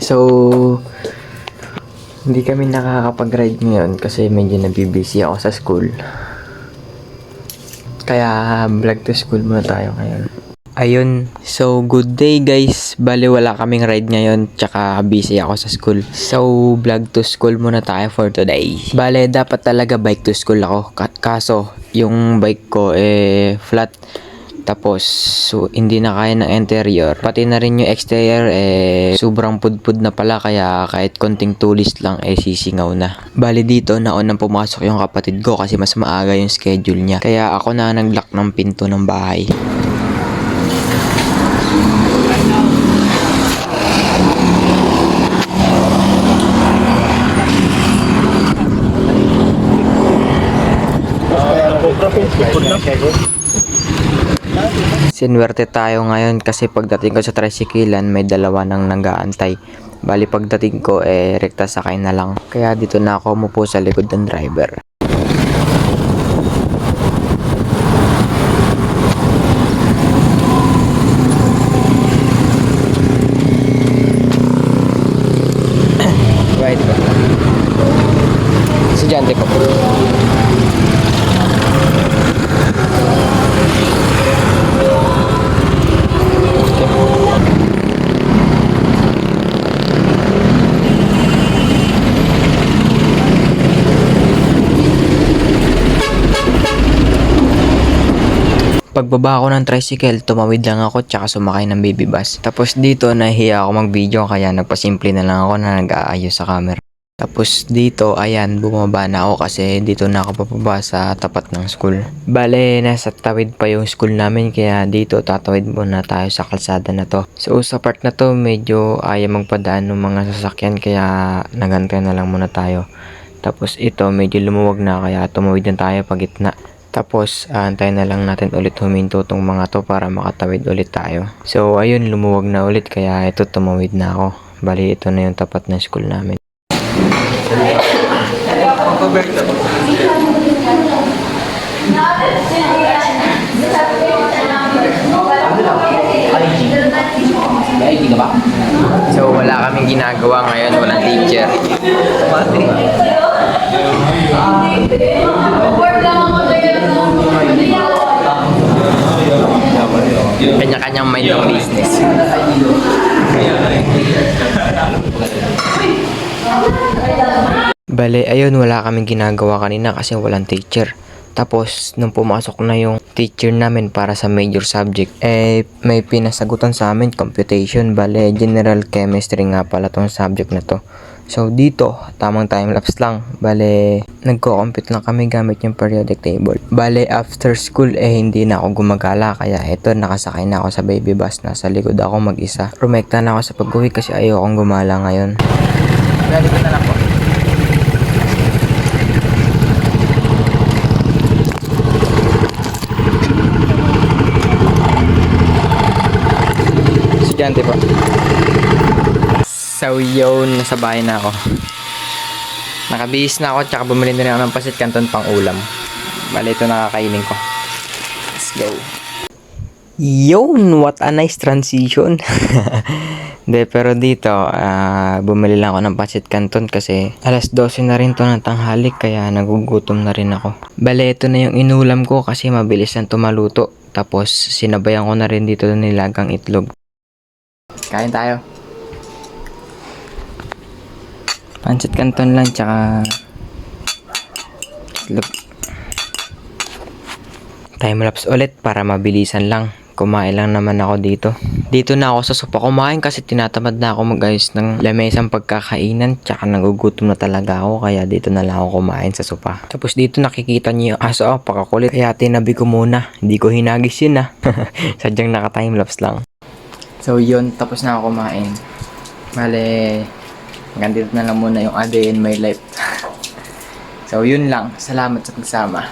So, hindi kami nakakapag-ride ngayon kasi medyo nabibisi ako sa school. Kaya vlog to school muna tayo ngayon. Ayun, so good day guys. Bale wala kaming ride ngayon, tsaka busy ako sa school. So vlog to school muna tayo for today. Bale dapat talaga bike to school ako. Kaso yung bike ko flat. Tapos so, hindi na kaya ng interior. Pati na rin yung exterior sobrang pudpud na pala, kaya kahit konting tulis lang sisingaw na. Bali dito naunang pumasok yung kapatid ko kasi mas maaga yung schedule niya. Kaya ako na nag-lock ng pinto ng bahay. Sinwerte tayo ngayon kasi pagdating ko sa tricyclean may dalawa nang nag-aantay. Bali pagdating ko rekta sakay na lang. Kaya dito na ako umupo sa likod ng driver. Right ba? Estudyante ko. Pagbaba ko ng tricycle, tumawid lang ako tsaka sumakay ng baby bus. Tapos dito nahihiya ako mag-video kaya nagpasimple na lang ako na nag-aayos sa camera. Tapos dito, ayan, bumaba na ako kasi dito na ako papaba sa tapat ng school. Bale, nasa tawid pa yung school namin kaya dito tatawid muna tayo sa kalsada na to. So sa part na to, medyo ayaw magpadaan ng mga sasakyan kaya nagantay na lang muna tayo. Tapos ito, medyo lumuwag na kaya tumawid na tayo pa gitna. Tapos, antayin na lang natin ulit huminto tong mga to para makatawid ulit tayo. So, ayun, lumuwag na ulit kaya ito tumawid na ako. Bali, ito na yung tapat ng school namin. So, wala kaming ginagawa ngayon, walang teacher. Kanya-kanyang mind ng business. Bale, ayun, wala kaming ginagawa kanina kasi walang teacher. Tapos, nung pumasok na yung teacher namin para sa major subject, may pinasagutan sa amin, computation. Bale, general chemistry nga pala tong subject na to. So, dito, tamang time-lapse lang. Bale, nagko-compute lang kami gamit yung periodic table. Bale, after school, hindi na ako gumagala. Kaya eto, nakasakay na ako sa baby bus. Nasa likod ako mag-isa. Rumekta na ako sa pag-uwi kasi ayokong gumala ngayon. Galing ko na lang po. Estudyante po. So yun, nasa bahay na ako. Nakabihis na ako tsaka bumili na rin ako ng pasit canton pang ulam. Bale, ito nakakainin ko. Let's go. Yun, what a nice transition. De, pero dito, bumili lang ako ng pasit canton kasi alas 12 na rin to ng tanghali kaya nagugutom na rin ako. Bale, ito na yung inulam ko kasi mabilis na tumaluto. Tapos, sinabayan ko na rin dito ng nilagang itlog. Kain tayo. Pancit canton lang tsaka itlog. Time-lapse ulit para mabilisan lang. Kumain lang naman ako dito. Dito na ako sa sopa kumain kasi tinatamad na ako mag-ayos ng lamesang pagkakainan tsaka nagugutom na talaga ako kaya dito na lang ako kumain sa sopa. Tapos dito nakikita niyo yung aso, pakakulit kaya tinabi ko muna. Hindi ko hinagis yun Sadyang naka-timelapse lang. So yun, tapos na ako kumain. Bale, hanggang dito na lang muna yung A Day in My Life. So yun lang, salamat sa pagsama.